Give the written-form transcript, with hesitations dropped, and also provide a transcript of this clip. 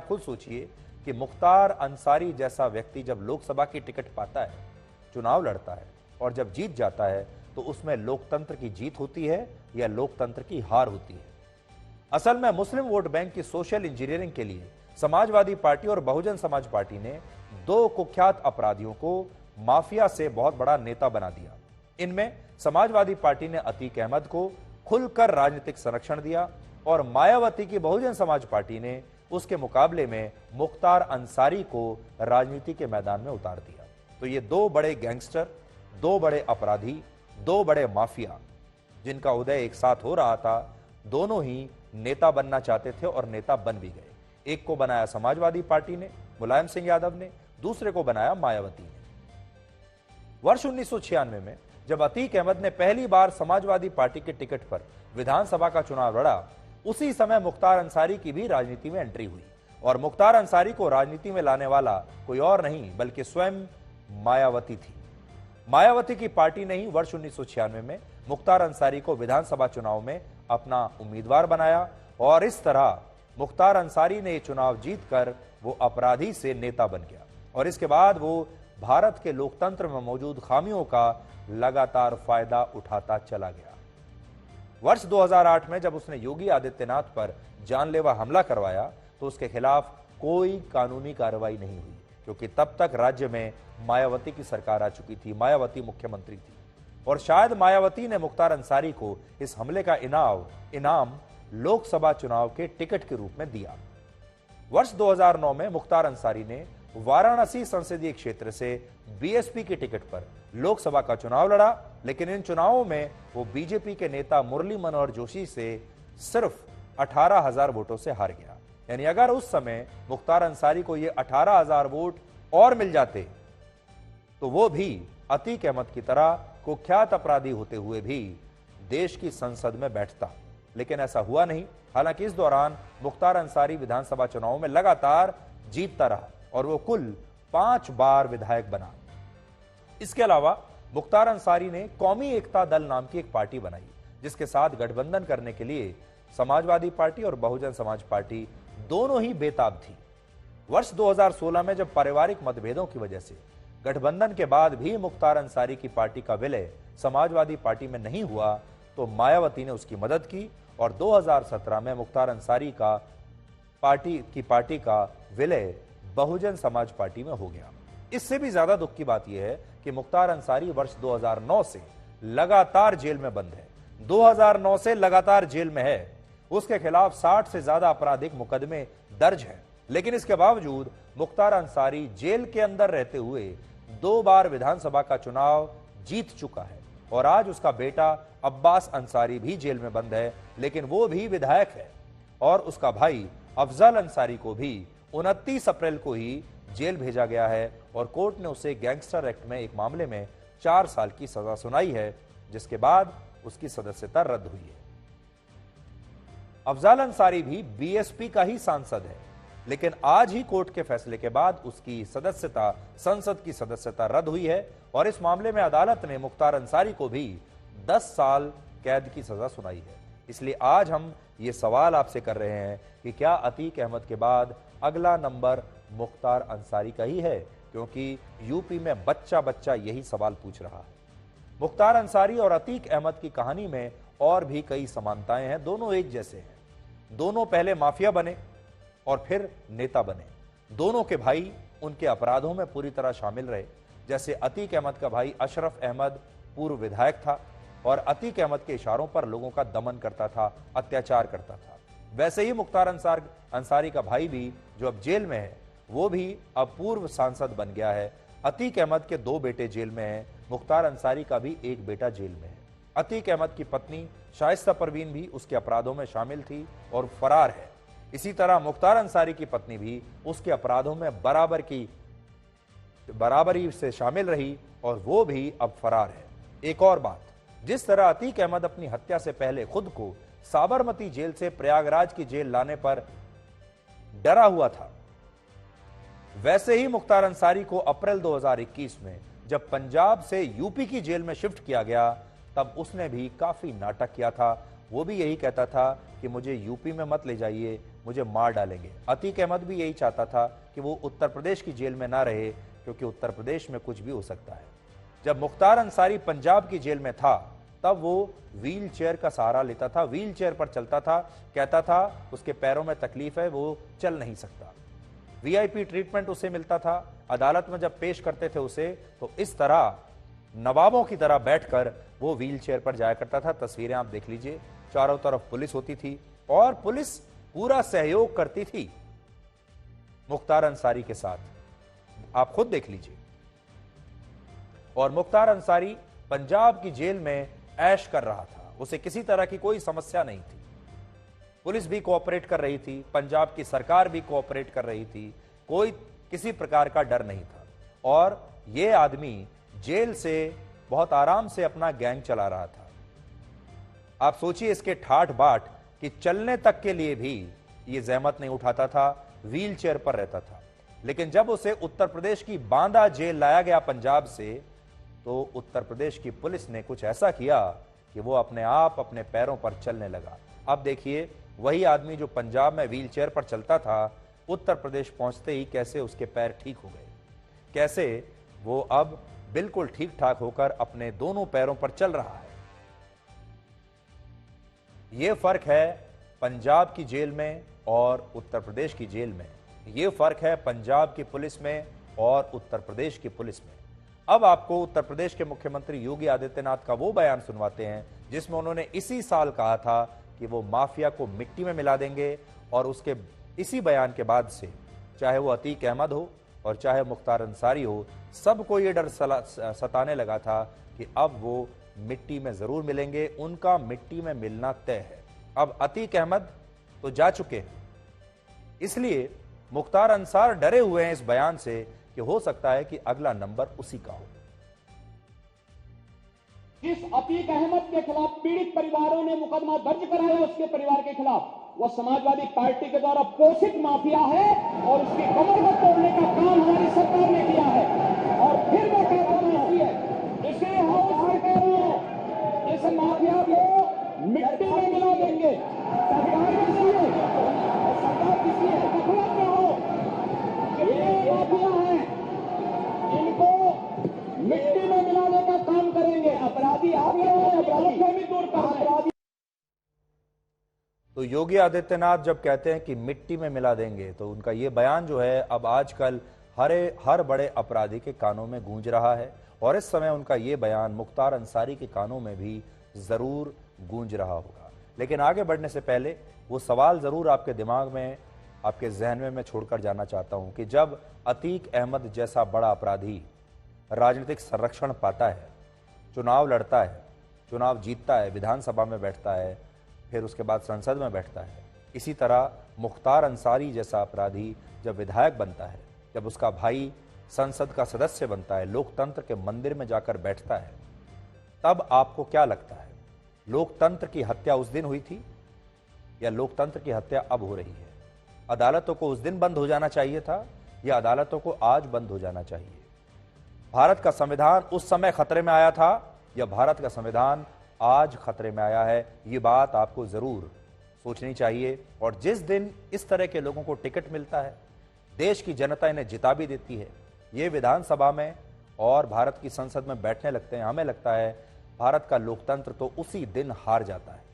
खुद सोचिए कि मुख्तार अंसारी जैसा व्यक्ति जब लोकसभा की टिकट पाता है, चुनाव लड़ता है और जब जीत जाता है तो उसमें लोकतंत्र की जीत होती है या लोकतंत्र की हार होती है। असल में मुस्लिम वोट बैंक की सोशल इंजीनियरिंग के लिए समाजवादी पार्टी और बहुजन समाज पार्टी ने दो कुख्यात अपराधियों को माफिया से बहुत बड़ा नेता बना दिया। इनमें समाजवादी पार्टी ने अतीक अहमद को खुलकर राजनीतिक संरक्षण दिया और मायावती की बहुजन समाज पार्टी ने उसके मुकाबले में मुख्तार अंसारी को राजनीति के मैदान में उतार दिया। तो ये दो बड़े गैंगस्टर, दो बड़े अपराधी, दो बड़े माफिया जिनका उदय एक साथ हो रहा था, दोनों ही नेता बनना चाहते थे और नेता बन भी गए। एक को बनाया समाजवादी पार्टी ने, मुलायम सिंह यादव ने, दूसरे को बनाया मायावती ने। वर्ष 1996 में जब अतीक अहमद ने पहली बार समाजवादी पार्टी के टिकट पर विधानसभा का चुनाव लड़ा, उसी समय मुख्तार अंसारी की भी राजनीति में एंट्री हुई और मुख्तार अंसारी को राजनीति में लाने वाला कोई और नहीं बल्कि स्वयं मायावती थी। मायावती की पार्टी ने ही वर्ष 1996 में मुख्तार अंसारी को विधानसभा चुनाव में अपना उम्मीदवार बनाया और इस तरह मुख्तार अंसारी ने चुनाव जीतकर वो अपराधी से नेता बन गया और इसके बाद वो भारत के लोकतंत्र में मौजूद खामियों का लगातार फायदा उठाता चला गया। वर्ष 2008 में जब उसने योगी आदित्यनाथ पर जानलेवा हमला करवाया तो उसके खिलाफ कोई कानूनी कार्रवाई नहीं हुई क्योंकि तब तक राज्य में मायावती की सरकार आ चुकी थी, मायावती मुख्यमंत्री थी और शायद मायावती ने मुख्तार अंसारी को इस हमले का इनाम लोकसभा चुनाव के टिकट के रूप में दिया। वर्ष 2009 में मुख्तार अंसारी ने वाराणसी संसदीय क्षेत्र से बीएसपी की टिकट पर लोकसभा का चुनाव लड़ा, लेकिन इन चुनावों में वो बीजेपी के नेता मुरली मनोहर जोशी से सिर्फ 18,000 वोटों से हार गया। यानी अगर उस समय मुख्तार अंसारी को ये 18,000 वोट और मिल जाते तो वो भी अतीक अहमद की तरह कुख्यात अपराधी होते हुए भी देश की संसद में बैठता, लेकिन ऐसा हुआ नहीं। हालांकि इस दौरान मुख्तार अंसारी विधानसभा चुनाव में लगातार जीतता रहा और वो कुल 5 बार विधायक बना। इसके अलावा मुख्तार अंसारी ने कौमी एकता दल नाम की एक पार्टी बनाई जिसके साथ गठबंधन करने के लिए समाजवादी पार्टी और बहुजन समाज पार्टी दोनों ही बेताब थी। वर्ष 2016 में जब पारिवारिक मतभेदों की वजह से गठबंधन के बाद भी मुख्तार अंसारी की पार्टी का विलय समाजवादी पार्टी में नहीं हुआ तो मायावती ने उसकी मदद की और 2017 में मुख्तार अंसारी का पार्टी का विलय बहुजन समाज पार्टी में हो गया। इससे भी ज्यादा दुख की बात यह है कि मुख्तार अंसारी वर्ष 2009 से लगातार जेल में बंद है। 2009 से लगातार जेल में है। उसके खिलाफ 60 से ज्यादा आपराधिक मुकदमे दर्ज हैं, लेकिन इसके बावजूद मुख्तार अंसारी जेल के अंदर रहते हुए 2 बार विधानसभा का चुनाव जीत चुका है और आज उसका बेटा अब्बास अंसारी भी जेल में बंद है, लेकिन वो भी विधायक है और उसका भाई अफजल अंसारी को भी 29 अप्रैल को ही जेल भेजा गया है और कोर्ट ने उसे गैंगस्टर एक्ट में एक मामले में 4 साल की सजा सुनाई है, जिसके बाद उसकी सदस्यता रद्द हुई है। अफजल अंसारी भी बीएसपी का ही सांसद है, लेकिन आज ही कोर्ट के फैसले के बाद उसकी सदस्यता, संसद की सदस्यता रद्द हुई है और इस मामले में अदालत ने मुख्तार अंसारी को भी 10 साल कैद की सजा सुनाई है। इसलिए आज हम ये सवाल आपसे कर रहे हैं कि क्या अतीक अहमद के बाद अगला नंबर मुख्तार अंसारी का ही है, क्योंकि यूपी में बच्चा बच्चा यही सवाल पूछ रहा है। मुख्तार अंसारी और अतीक अहमद की कहानी में और भी कई समानताएं हैं। दोनों एक जैसे हैं। दोनों पहले माफिया बने और फिर नेता बने। दोनों के भाई उनके अपराधों में पूरी तरह शामिल रहे। जैसे अतीक अहमद का भाई अशरफ अहमद पूर्व विधायक था और अतीक अहमद के इशारों पर लोगों का दमन करता था, अत्याचार करता था, वैसे ही मुख्तार अंसारी का भाई भी जो अब जेल में है वो भी अब पूर्व सांसद बन गया है। अतीक अहमद के 2 बेटे जेल में हैं, मुख्तार अंसारी का भी एक बेटा जेल में है। अतीक अहमद की पत्नी शाइस्ता परवीन भी उसके अपराधों में शामिल थी और फरार है। इसी तरह मुख्तार अंसारी की पत्नी भी उसके अपराधों में बराबरी से शामिल रही और वो भी अब फरार है। एक और बात, जिस तरह अतीक अहमद अपनी हत्या से पहले खुद को साबरमती जेल से प्रयागराज की जेल लाने पर डरा हुआ था, वैसे ही मुख्तार अंसारी को अप्रैल 2021 में जब पंजाब से यूपी की जेल में शिफ्ट किया गया तब उसने भी काफी नाटक किया था वो भी यही कहता था कि मुझे यूपी में मत ले जाइए, मुझे मार डालेंगे। अतीक अहमद भी यही चाहता था कि वो उत्तर प्रदेश की जेल में ना रहे, क्योंकि उत्तर प्रदेश में कुछ भी हो सकता है। जब मुख्तार अंसारी पंजाब की जेल में था, तब वो व्हील चेयर का सहारा लेता था, व्हील चेयर पर चलता था, कहता था उसके पैरों में तकलीफ है, वो चल नहीं सकता। वीआईपी ट्रीटमेंट उसे मिलता था। अदालत में जब पेश करते थे उसे, तो इस तरह नवाबों की तरह बैठकर वो व्हील चेयर पर जाया करता था। तस्वीरें आप देख लीजिए, चारों तरफ पुलिस होती थी और पुलिस पूरा सहयोग करती थी मुख्तार अंसारी के साथ, आप खुद देख लीजिए। और मुख्तार अंसारी पंजाब की जेल में ऐश कर रहा था, उसे किसी तरह की कोई समस्या नहीं थी। पुलिस भी कोऑपरेट कर रही थी, पंजाब की सरकार भी कोऑपरेट कर रही थी, कोई किसी प्रकार का डर नहीं था। और यह आदमी जेल से बहुत आराम से अपना गैंग चला रहा था। आप सोचिए इसके ठाठ बाट कि चलने तक के लिए भी ये जहमत नहीं उठाता था, व्हील चेयर पर रहता था। लेकिन जब उसे उत्तर प्रदेश की बांदा जेल लाया गया पंजाब से, तो उत्तर प्रदेश की पुलिस ने कुछ ऐसा किया कि वो अपने आप अपने पैरों पर चलने लगा। अब देखिए, वही आदमी जो पंजाब में व्हील चेयर पर चलता था, उत्तर प्रदेश पहुंचते ही कैसे उसके पैर ठीक हो गए, कैसे वो अब बिल्कुल ठीक ठाक होकर अपने दोनों पैरों पर चल रहा है। यह फर्क है पंजाब की जेल में और उत्तर प्रदेश की जेल में। यह फर्क है पंजाब की पुलिस में और उत्तर प्रदेश की पुलिस में। अब आपको उत्तर प्रदेश के मुख्यमंत्री योगी आदित्यनाथ का वो बयान सुनवाते हैं जिसमें उन्होंने इसी साल कहा था कि वो माफिया को मिट्टी में मिला देंगे। और उसके इसी बयान के बाद से चाहे वो अतीक अहमद हो और चाहे मुख्तार अंसारी हो, सबको ये डर सताने लगा था कि अब वो मिट्टी में जरूर मिलेंगे, उनका मिट्टी में मिलना तय है। अब अतीक अहमद तो जा चुके हैं, इसलिए मुख्तार अंसार डरे हुए हैं इस बयान से कि हो सकता है कि अगला नंबर उसी का हो। जिस अतीक अहमद के खिलाफ पीड़ित परिवारों ने मुकदमा दर्ज कराया, उसके परिवार के खिलाफ, वह समाजवादी पार्टी के द्वारा पोषित माफिया है और उसकी कमर को तोड़ने का काम हमारी सरकार ने किया है। और फिर वो कहना है इसे हम सरकारों इस माफिया को मिट्टी में मिला देंगे। सरकार किसी है, सरकार किसी है, मतलब क्या हो, ये माफिया है, इनको मिट्टी में मिलाने का काम करेंगे। अपराधी आप लोग हैं, अपराधी को भी दूर कर। तो योगी आदित्यनाथ जब कहते हैं कि मिट्टी में मिला देंगे, तो उनका ये बयान जो है अब आजकल हर बड़े अपराधी के कानों में गूंज रहा है। और इस समय उनका ये बयान मुख्तार अंसारी के कानों में भी जरूर गूंज रहा होगा। लेकिन आगे बढ़ने से पहले वो सवाल जरूर आपके दिमाग में, आपके जहन में मैं छोड़कर जाना चाहता हूं कि जब अतीक अहमद जैसा बड़ा अपराधी राजनीतिक संरक्षण पाता है, चुनाव लड़ता है, चुनाव जीतता है, विधानसभा में बैठता है, फिर उसके बाद संसद में बैठता है, इसी तरह मुख्तार अंसारी जैसा अपराधी जब विधायक बनता है, जब उसका भाई संसद का सदस्य बनता है, लोकतंत्र के मंदिर में जाकर बैठता है, तब आपको क्या लगता है, लोकतंत्र की हत्या उस दिन हुई थी या लोकतंत्र की हत्या अब हो रही है? अदालतों को उस दिन बंद हो जाना चाहिए था या अदालतों को आज बंद हो जाना चाहिए? भारत का संविधान उस समय खतरे में आया था या भारत का संविधान आज खतरे में आया है? ये बात आपको जरूर सोचनी चाहिए। और जिस दिन इस तरह के लोगों को टिकट मिलता है, देश की जनता इन्हें जिता भी देती है, ये विधानसभा में और भारत की संसद में बैठने लगते हैं, हमें लगता है भारत का लोकतंत्र तो उसी दिन हार जाता है।